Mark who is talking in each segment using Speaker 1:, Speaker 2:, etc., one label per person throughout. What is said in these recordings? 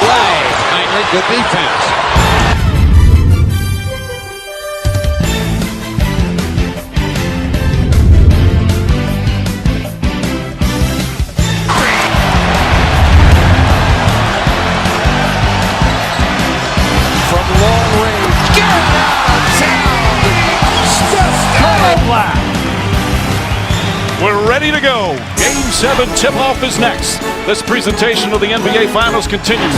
Speaker 1: play. Heinrich, good defense.
Speaker 2: From long range, get out of town! Steph Curry!
Speaker 3: We're ready to go. Game 7 tip-off is next. This presentation of the NBA Finals continues.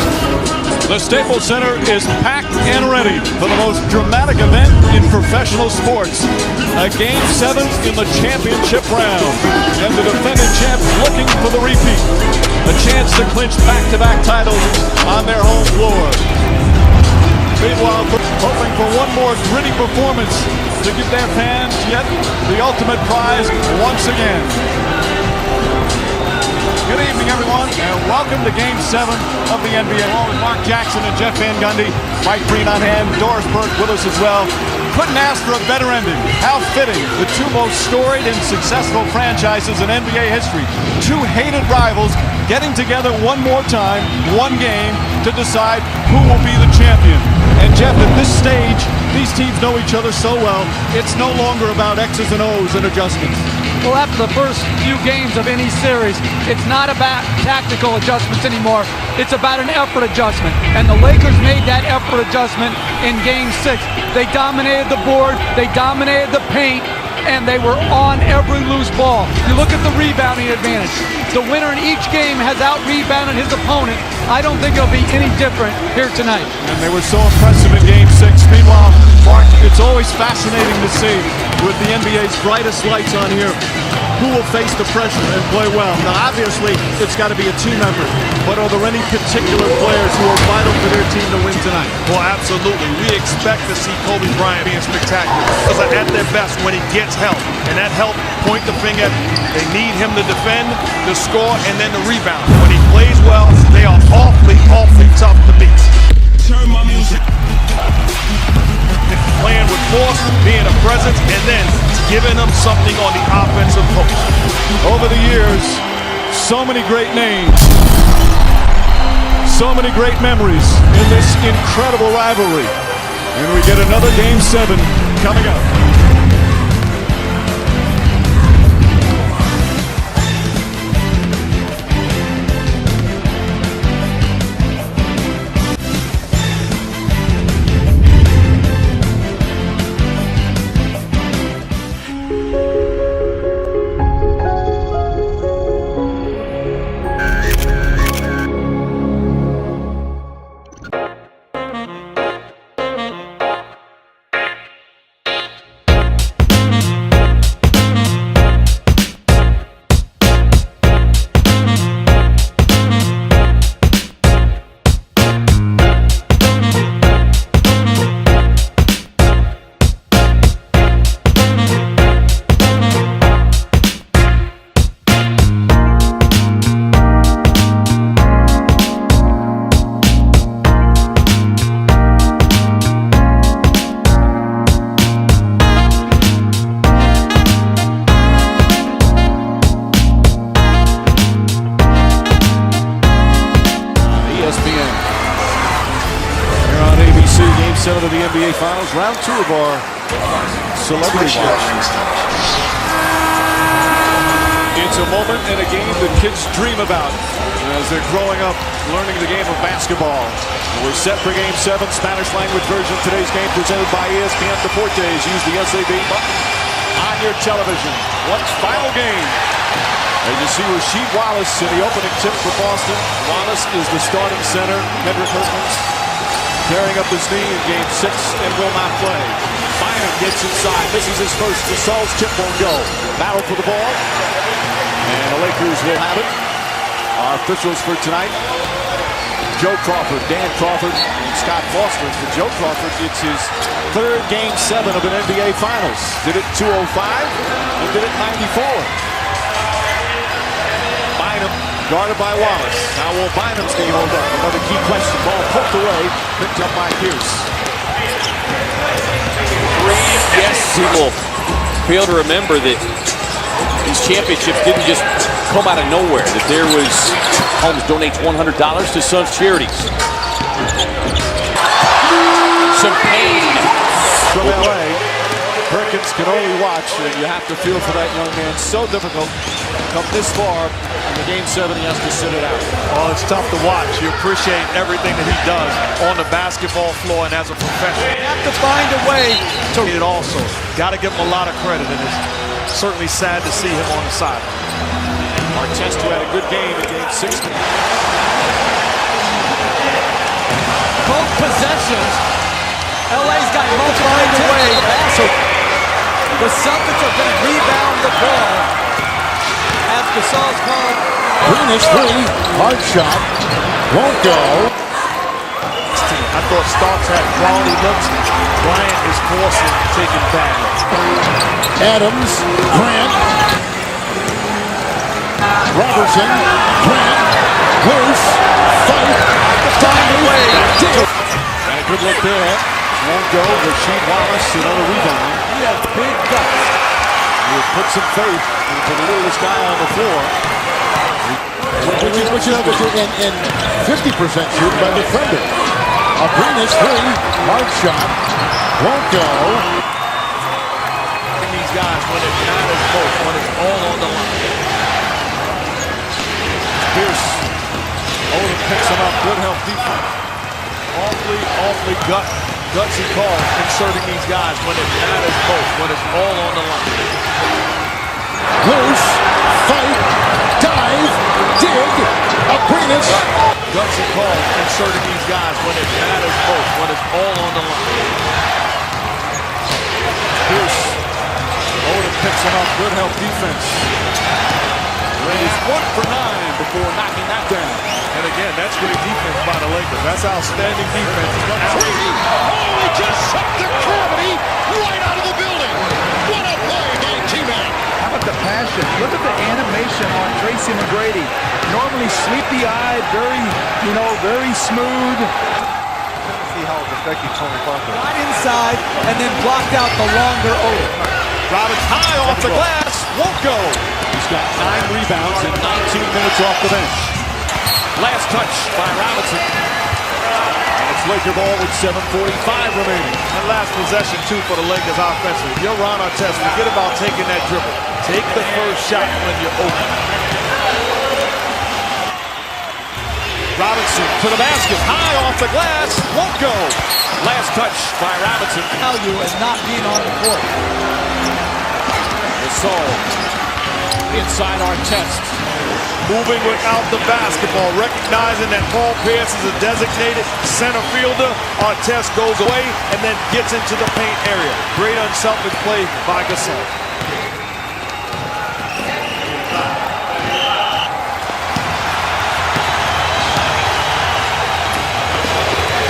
Speaker 3: The Staples Center is packed and ready for the most dramatic event in professional sports. A Game 7 in the championship round. And the defending champs looking for the repeat. A chance to clinch back-to-back titles on their home floor. Meanwhile, hoping for one more gritty performance to give their fans yet the ultimate prize once again. Good evening, everyone, and welcome to Game 7 of the NBA. Along with Mark Jackson and Jeff Van Gundy, Mike Breen on hand, Doris Burke with us as well. Couldn't ask for a better ending. How fitting, the two most storied and successful franchises in NBA history. Two hated rivals getting together one more time, one game, to decide who will be the champion. And Jeff, at this stage, these teams know each other so well, it's no longer about X's and O's and adjustments.
Speaker 4: Well, after the first few games of any series, it's not about tactical adjustments anymore. It's about an effort adjustment. And the Lakers made that effort adjustment in Game 6. They dominated the board, they dominated the paint, and they were on every loose ball. You look at the rebounding advantage. The winner in each game has out-rebounded his opponent. I don't think it'll be any different here tonight.
Speaker 3: And they were so impressive in Game 6. Meanwhile, Mark, it's always fascinating to see with the NBA's brightest lights on here who will face the pressure and play well. Now, obviously, it's got to be a team effort, but are there any particular players who are vital for their team to win tonight?
Speaker 5: Well, absolutely. We expect to see Kobe Bryant being spectacular. Because at their best when he gets help. And that help, point the finger, they need him to defend, to score, and then to rebound. When he plays well, they are awfully, awfully tough to beat.
Speaker 6: Turn my music.
Speaker 5: Playing with force, being a presence, and then giving them something on the offensive post.
Speaker 3: Over the years, so many great names, so many great memories in this incredible rivalry. And we get another Game 7 coming up. ESPN. Here on ABC, Game 7 of the NBA Finals, round 2 of our Celebrity Watch. It's a moment in a game that kids dream about as they're growing up, learning the game of basketball. We're set for Game 7, Spanish language version of today's game presented by ESPN Deportes. Use the SAB button on your television. One final game. As you see Rasheed Wallace in the opening tip for Boston. Wallace is the starting center. Kendrick Perkins tearing up his knee in Game 6 and will not play. Bynum gets inside. This is his first. The Sulls chip won't go. Battle for the ball. And the Lakers will have it. Our officials for tonight, Joe Crawford, Dan Crawford, and Scott Foster. For Joe Crawford, it's his third Game 7 of an NBA Finals. Did it 205 and did it 94. Bynum guarded by Wallace. Now will Bynum's knee hold up? Another key question. Ball poked away, picked up by Pierce.
Speaker 7: Yes, people fail to remember that these championships didn't just come out of nowhere, that there was Holmes donates $100 to Suns charities. Some pain.
Speaker 3: From LA, Perkins can only watch, and you have to feel for that young man. So difficult to come this far in the Game 7. He has to sit it out.
Speaker 5: Oh, it's tough to watch. You appreciate everything that he does on the basketball floor and as a professional.
Speaker 4: You have to find a way to.
Speaker 5: It also got to give him a lot of credit, and it's certainly sad to see him on the sideline.
Speaker 3: Artest, who had a good game in Game 6.
Speaker 4: Both possessions, LA's got to find a way. So the Celtics are going to rebound the ball as Gasol's called.
Speaker 2: Greenish three, hard shot, won't go.
Speaker 5: I thought Starks had quality looks. Bryant is forcing taking bad looks.
Speaker 2: Adams, Grant, Robertson, Grant, loose, fight,
Speaker 4: Find a way.
Speaker 3: And a good look there. Won't go. Rasheed Wallace, another rebound.
Speaker 4: He has big guts.
Speaker 3: He has put some faith into the littlest guy on the floor.
Speaker 2: which is in 50% shoot by defender. A Greenish three, hard shot, won't go.
Speaker 5: These guys when it matters most, when it's all on the line.
Speaker 3: Pierce. Odom picks him up. Good help defense.
Speaker 5: Awfully gutsy call inserting these guys when it matters most, when it's all on the line.
Speaker 2: Loose, fight, dive, dig, a Greenish.
Speaker 5: Gutsy call inserting these guys when it matters most, when it's all on the line.
Speaker 3: Pierce. Odom picks him up. Good help defense. Ray is 1 for 9 before knocking that down.
Speaker 5: And again, that's great defense by the Lakers. That's outstanding defense.
Speaker 1: Oh, he just sucked the gravity right out of the building. What a play by T-Man.
Speaker 6: How about the passion? Look at the animation on Tracy McGrady. Normally sleepy-eyed, very smooth.
Speaker 5: See how it's affecting Tony Parker.
Speaker 4: Right inside and then blocked out the longer Odom.
Speaker 3: Robbins high off the glass. Won't go. He's got 9 rebounds and 19 minutes off the bench. Last touch by Robinson. And it's Laker ball with 7:45 remaining.
Speaker 5: And last possession, too, for the Lakers offensively. If you're Ron Artest, forget about taking that dribble. Take the first shot when you're open.
Speaker 3: Robinson to the basket. High off the glass. Won't go. Last touch by Robinson.
Speaker 4: Value and not being on the court.
Speaker 3: Gasol inside Artest.
Speaker 5: Moving without the basketball, recognizing that Paul Pierce is a designated center fielder. Artest goes away and then gets into the paint area. Great unselfish play by Gasol.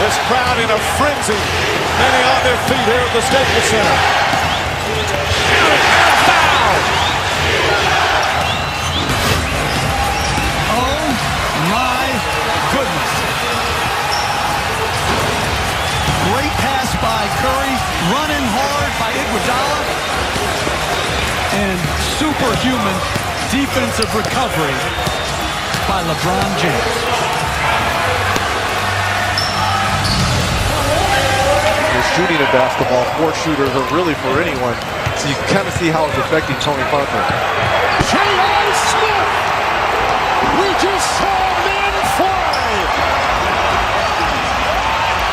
Speaker 3: This crowd in a frenzy. Many on their feet here at the Staples Center. And a foul!
Speaker 6: My goodness. Great pass by Curry, running hard by Iguodala, and superhuman defensive recovery by LeBron James.
Speaker 8: You're shooting a basketball, 4 shooters are really for anyone, so you can kind of see how it's affecting Tony Parker.
Speaker 1: J.R. Smith. We just saw men fly.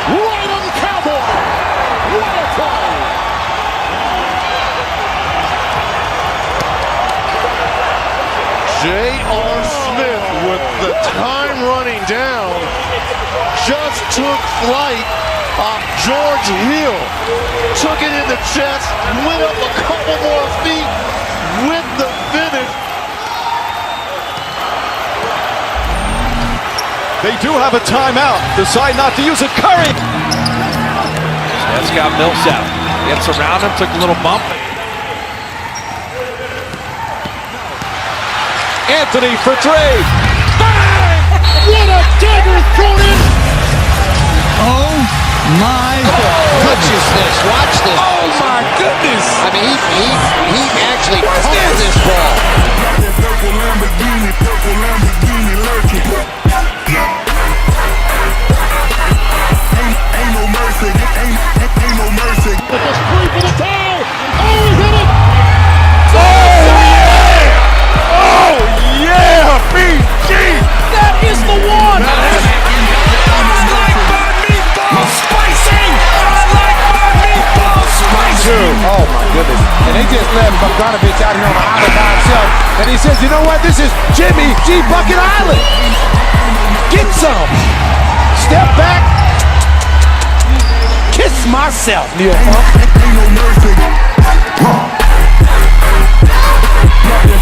Speaker 1: Right on the Cowboy. What a play. J.R. Smith with the time running down just took flight off George Hill. Took it in the chest, went up a couple more feet with the finish.
Speaker 3: They do have a timeout. Decide not to use it. Curry.
Speaker 7: That's got Millsap. Gets around him, took a little bump.
Speaker 3: Anthony for 3.
Speaker 1: Bang! What a dagger thrown in.
Speaker 6: Oh my
Speaker 9: Consciousness, watch this.
Speaker 7: Oh my goodness!
Speaker 9: I mean, he actually caught this ball.
Speaker 6: Bogdanovich out here on the island by himself. And he says, you know what? This is Jimmy G. Bucket Island. Get some. Step back. Kiss myself, Neil Funk. Ain't no mercy.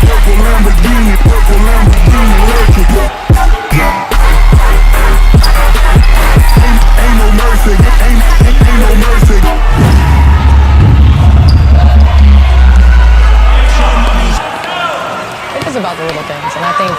Speaker 6: Purple Lamborghini, ain't no mercy. Ain't no mercy.
Speaker 10: It is about the little things, and I think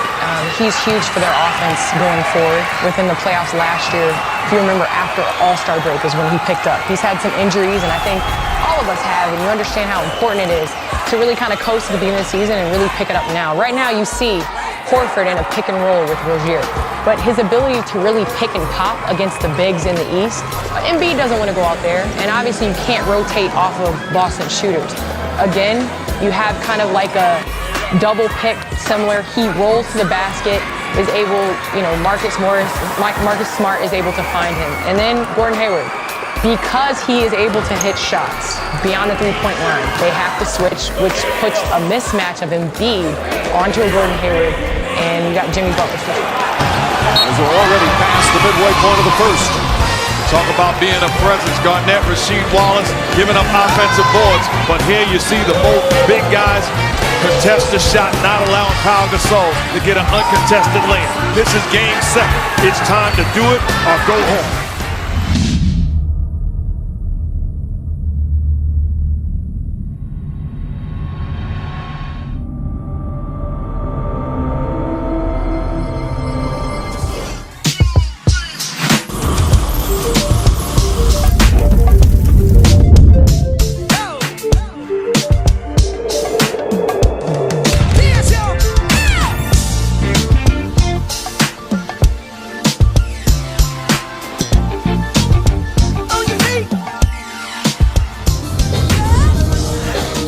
Speaker 10: he's huge for their offense going forward. Within the playoffs last year, if you remember, after All-Star break is when he picked up. He's had some injuries, and I think all of us have, and you understand how important it is to really kind of coast at the beginning of the season and really pick it up now. Right now, you see Horford in a pick and roll with Rozier, but his ability to really pick and pop against the bigs in the East, Embiid doesn't want to go out there, and obviously you can't rotate off of Boston shooters. Again, you have kind of like a double pick similar. He rolls to the basket, is able, Marcus Smart is able to find him. And then Gordon Hayward, because he is able to hit shots beyond the three-point line, they have to switch, which puts a mismatch of Embiid onto a Gordon Hayward, and you got Jimmy Butler.
Speaker 3: As we're already past the midway point of the first. Talk about being a presence. Garnett, Rasheed Wallace giving up offensive boards. But here you see the both big guys contest the shot, not allowing Pau Gasol to get an uncontested lane. This is game 7. It's time to do it or go home.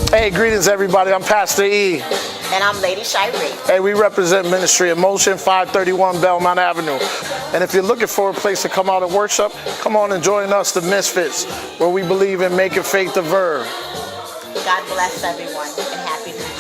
Speaker 11: Hey, greetings everybody, I'm Pastor E.
Speaker 12: And I'm Lady Shiree.
Speaker 11: Hey, we represent Ministry of Motion, 531 Belmont Avenue. And if you're looking for a place to come out and worship, come on and join us, the Misfits, where we believe in making faith a verb.
Speaker 12: God bless everyone and Happy New Year.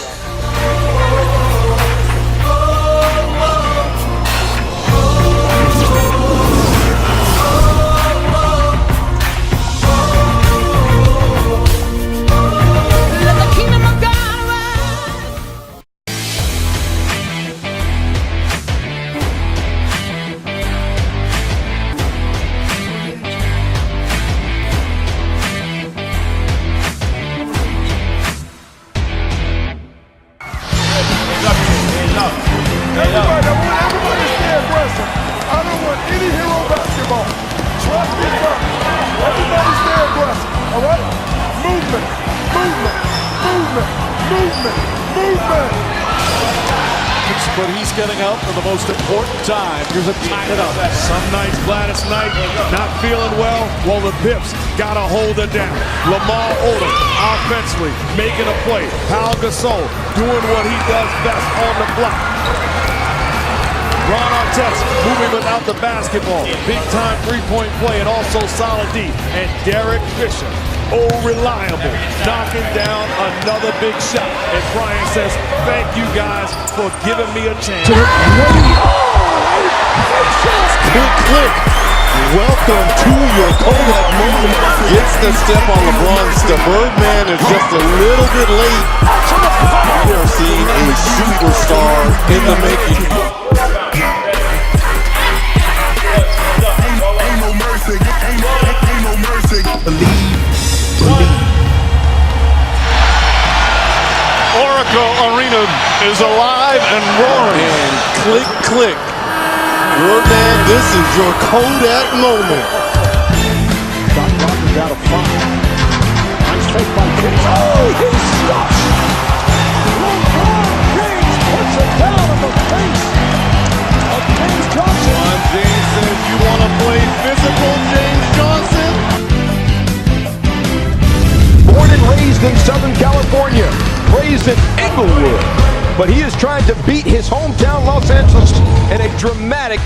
Speaker 3: But he's getting out for the most important time. Here's a timeout. Some nights, Gladys Knight, not feeling well. Well, the Pips got to hold it down. Lamar Odom, offensively, making a play. Pau Gasol doing what he does best on the block. Ron Artest moving without the basketball. Big-time three-point play and also solid D. And Derek Fisher, reliable, knocking down another big shot. And Brian says, thank you guys for giving me a chance.
Speaker 1: Click. Welcome to your Kodak moment. Gets the step on LeBron. The Birdman is just a little bit late. We are seeing a superstar in the making.
Speaker 6: Ain't no mercy. Ain't no mercy. Believe.
Speaker 1: Oracle Arena is alive and roaring. And click. Birdman, this is your Kodak moment.
Speaker 2: Doc Rogers out of 5. Nice take by James. Oh, he's stuck. LeBron James puts it down in the face of James Johnson.
Speaker 1: James says, you want to play physical, James Johnson?
Speaker 13: Born and raised in Southern California, raised in Inglewood, but he is trying to beat his hometown Los Angeles in a dramatic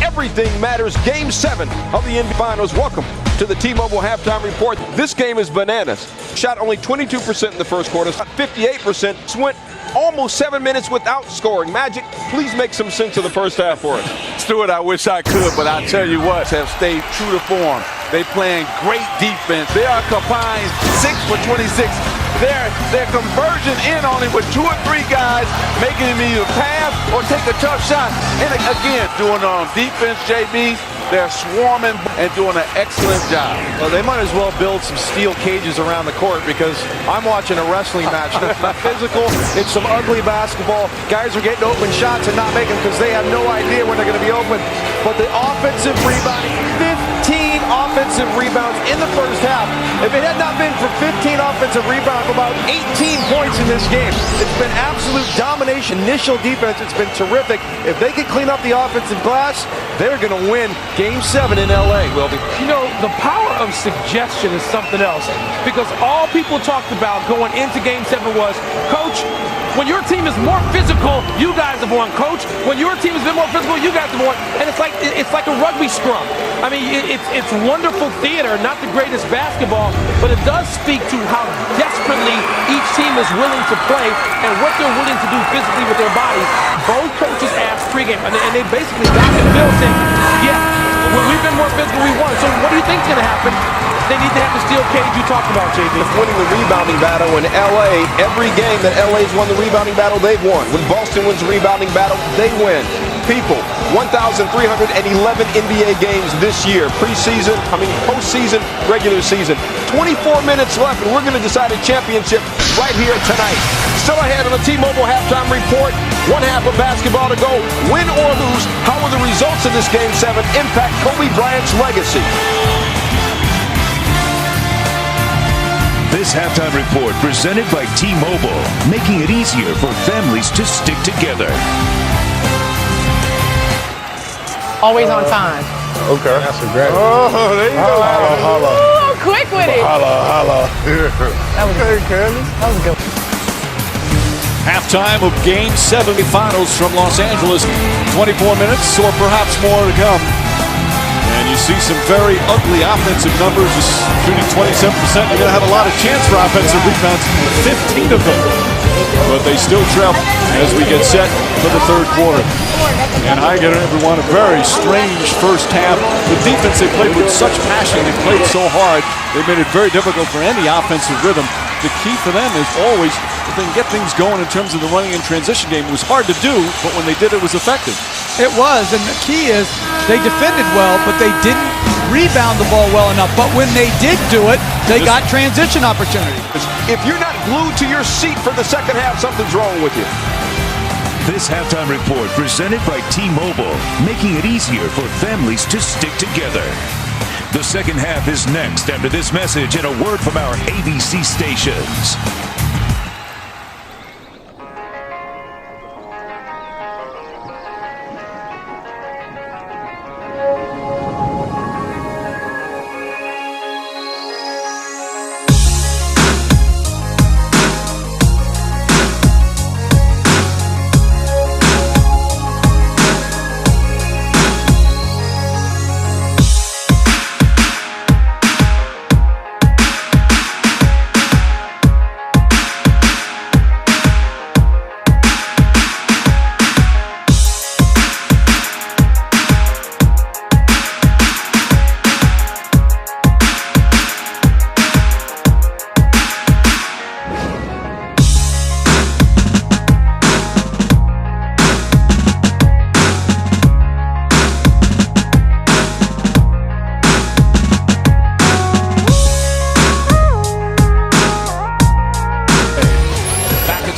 Speaker 13: everything matters Game 7 of the NBA Finals. Welcome to to the T-Mobile halftime report. This game is bananas. Shot only 22% in the first quarter, 58%. Went almost 7 minutes without scoring. Magic, please make some sense of the first half for us.
Speaker 6: Stuart, I wish I could, but I tell you what, have stayed true to form. They playing great defense. They are combined 6 for 26. Their conversion in on it with 2 or 3 guys making him either pass or take a tough shot. And again, doing on defense, JB, they're swarming and doing an excellent job.
Speaker 8: Well, they might as well build some steel cages around the court because I'm watching a wrestling match. It's not physical. It's some ugly basketball. Guys are getting open shots and not making them because they have no idea when they're going to be open. But the offensive rebounding, 15 offensive rebounds in the first half. If it had not been for 15 offensive rebounds, about 18 points in this game. It's been absolute domination. Initial defense, it's been terrific. If they can clean up the offensive glass, they're going to win Game 7 in LA, Wilby.
Speaker 14: You know, the power of suggestion is something else. Because all people talked about going into Game 7 was, Coach, when your team is more physical, you guys have won. Coach, when your team has been more physical, you guys have won. And it's like a rugby scrum. I mean, it's wonderful theater, not the greatest basketball, but it does speak to how desperately each team is willing to play and what they're willing to do physically with their bodies. Both coaches asked pregame, and they basically got the bill saying, yeah, when we've been more physical, we won. So what do you think's going to happen? They need to have the steel cage you talked about, JB.
Speaker 13: Winning the rebounding battle in LA, every game that LA's won the rebounding battle, they've won. When Boston wins the rebounding battle, they win. People, 1,311 NBA games this year, postseason, regular season. 24 minutes left, and we're going to decide a championship right here tonight. Still ahead on the T-Mobile halftime report. 1 half of basketball to go. Win or lose, how will the results of this Game 7 impact Kobe Bryant's legacy?
Speaker 15: This halftime report presented by T-Mobile, making it easier for families to stick together.
Speaker 10: Always on time.
Speaker 6: Okay. That's a great.
Speaker 2: Oh, there you go. Holla.
Speaker 10: Ooh, quick with it.
Speaker 2: Holla.
Speaker 10: That was good. That was good.
Speaker 3: Halftime of Game 7 finals from Los Angeles. 24 minutes or perhaps more to come. And you see some very ugly offensive numbers. Just shooting 27%. You're going to have a lot of chance for offensive rebounds. 15 of them. But they still trail as we get set for the third quarter. And I get everyone a very strange first half. The defense, they played with such passion. They played so hard. They made it very difficult for any offensive rhythm. The key for them is always if they can get things going in terms of the running and transition game. It was hard to do, but when they did, it was effective.
Speaker 4: It was, and the key is they defended well, but they didn't rebound the ball well enough. But when they did do it, they got transition opportunities.
Speaker 13: If you're not glued to your seat for the second half, something's wrong with you.
Speaker 15: This halftime report presented by T-Mobile, making it easier for families to stick together. The second half is next after this message and a word from our ABC stations.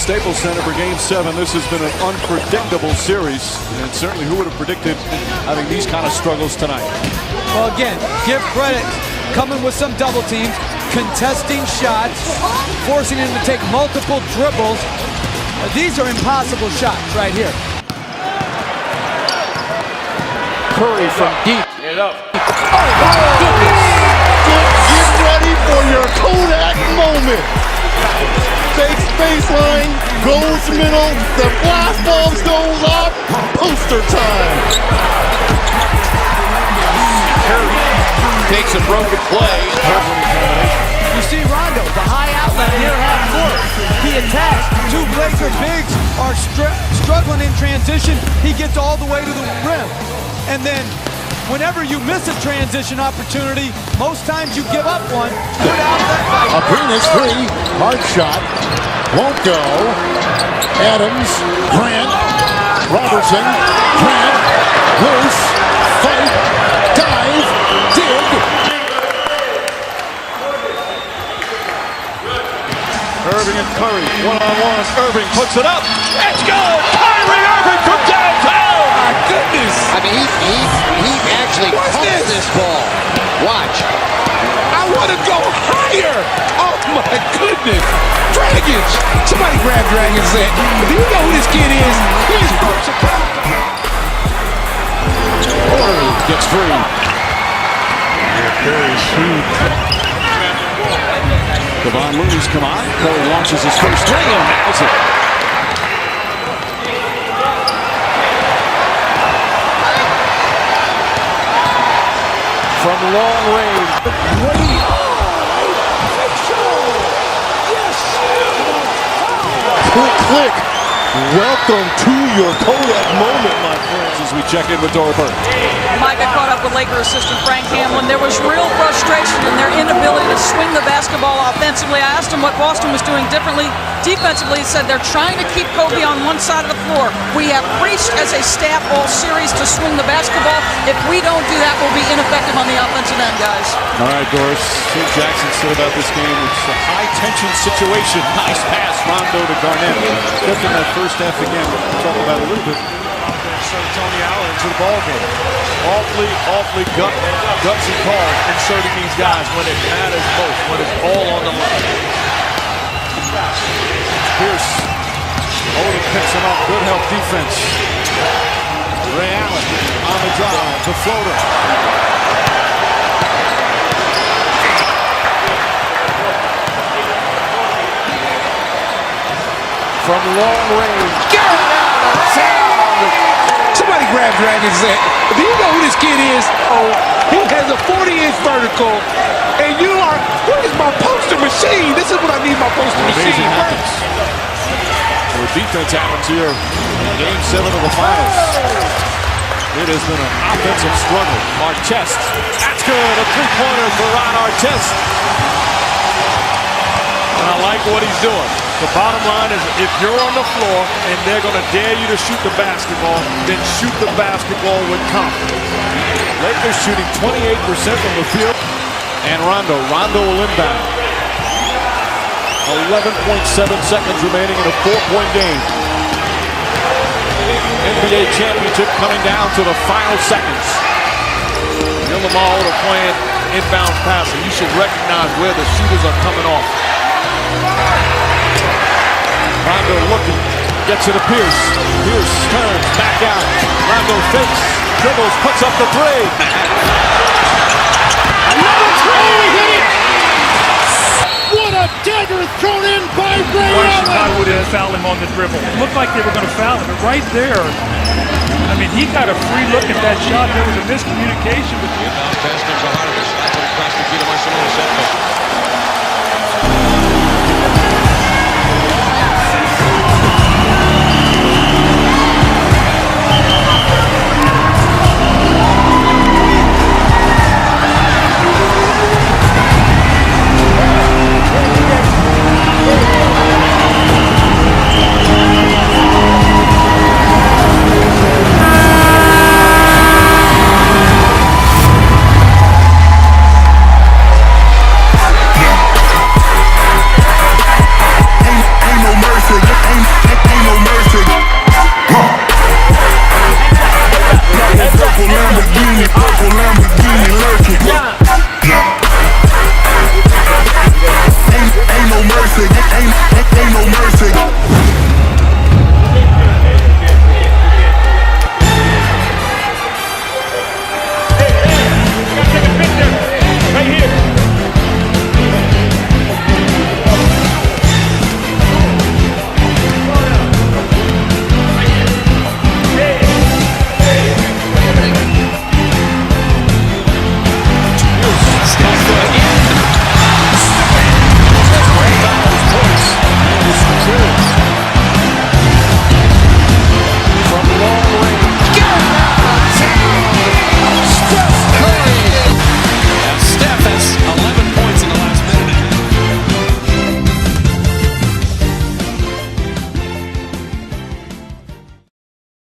Speaker 3: Staples Center for Game 7. This has been an unpredictable series, and certainly who would have predicted having these kind of struggles tonight?
Speaker 4: Well, again, give credit, coming with some double teams, contesting shots, forcing him to take multiple dribbles. These are impossible shots right here.
Speaker 14: Curry from deep.
Speaker 3: Get up.
Speaker 14: Oh, my goodness.
Speaker 1: Get ready for your Kodak moment. Fakes baseline, goes middle, the blast balls goes off, poster time.
Speaker 14: Curry
Speaker 9: takes a broken play.
Speaker 4: You see Rondo, the high outlet near half court. He attacks. Two Laker bigs are struggling in transition. He gets all the way to the rim. And then whenever you miss a transition opportunity, most times you give up one. Good outlet by
Speaker 2: Abrines three. Hard shot. Won't go. Adams. Grant. Robertson. Grant. Loose. Fight. Dive. Dig.
Speaker 3: Irving and Curry, one-on-one. Irving puts it up. It's good! Kyrie Irving from downtown! My goodness!
Speaker 9: I mean, he actually caught this ball. Watch.
Speaker 13: I want to go higher. Oh my goodness. Dragic. Somebody grab Dragic's head. Do you know who this kid is? He's
Speaker 3: Curry gets free.
Speaker 1: Curry's shoot.
Speaker 3: Kevon Looney's come on. Curry launches his first three and nails it.
Speaker 8: From long range.
Speaker 1: Click. Welcome to your Kodak moment, my friends.
Speaker 3: As we check in with Dora Burke.
Speaker 16: Mike, I caught up with Laker assistant Frank Hamlin. There was real frustration in their inability to swing the basketball offensively. I asked him what Boston was doing differently. Defensively, he said they're trying to keep Kobe on one side of the floor. We have preached as a staff all series to swing the basketball. If we don't do that, we'll be ineffective on the offensive end, guys.
Speaker 3: All right, Doris. Phil Jackson said about this game, it's a high-tension situation. Nice pass, Rondo to Garnett. Just in that first half again, we'll talk about a little bit. Tony Allen into the ball game. Awfully gutsy call inserting these guys when it matters most, when it's all on the line. Pierce. Odom picks him up. Good help defense. Ray Allen on the drive. The floater.
Speaker 13: from long range. Get out of town! Somebody grab Dragic's head. Do you know who this kid is? Oh, he has a 40-inch vertical, and you are, where's my poster machine? This is what I need my poster machine.
Speaker 3: Amazing happens. The defense happens here in Game 7 of the Finals. It has been an offensive struggle. Artest, that's good. A three-pointer for Ron Artest.
Speaker 5: And I like what he's doing. The bottom line is if you're on the floor and they're going to dare you to shoot the basketball, then shoot the basketball with confidence.
Speaker 3: Lakers shooting 28% from the field. And Rondo will inbound. 11.7 seconds remaining in a 4-point game. NBA championship coming down to the final seconds.
Speaker 5: Lamar are playing inbound passing. You should recognize where the shooters are coming off.
Speaker 3: Rondo looking, gets it to Pierce. Pierce turns, back out. Rondo fakes, dribbles, puts up the three.
Speaker 2: Another three, hit it! What a dagger thrown in by Ray Allen!
Speaker 17: Chicago didn't foul him on the dribble. It looked like they were going to foul him, but right there, I mean, he got a free look at that shot. There was a miscommunication between them.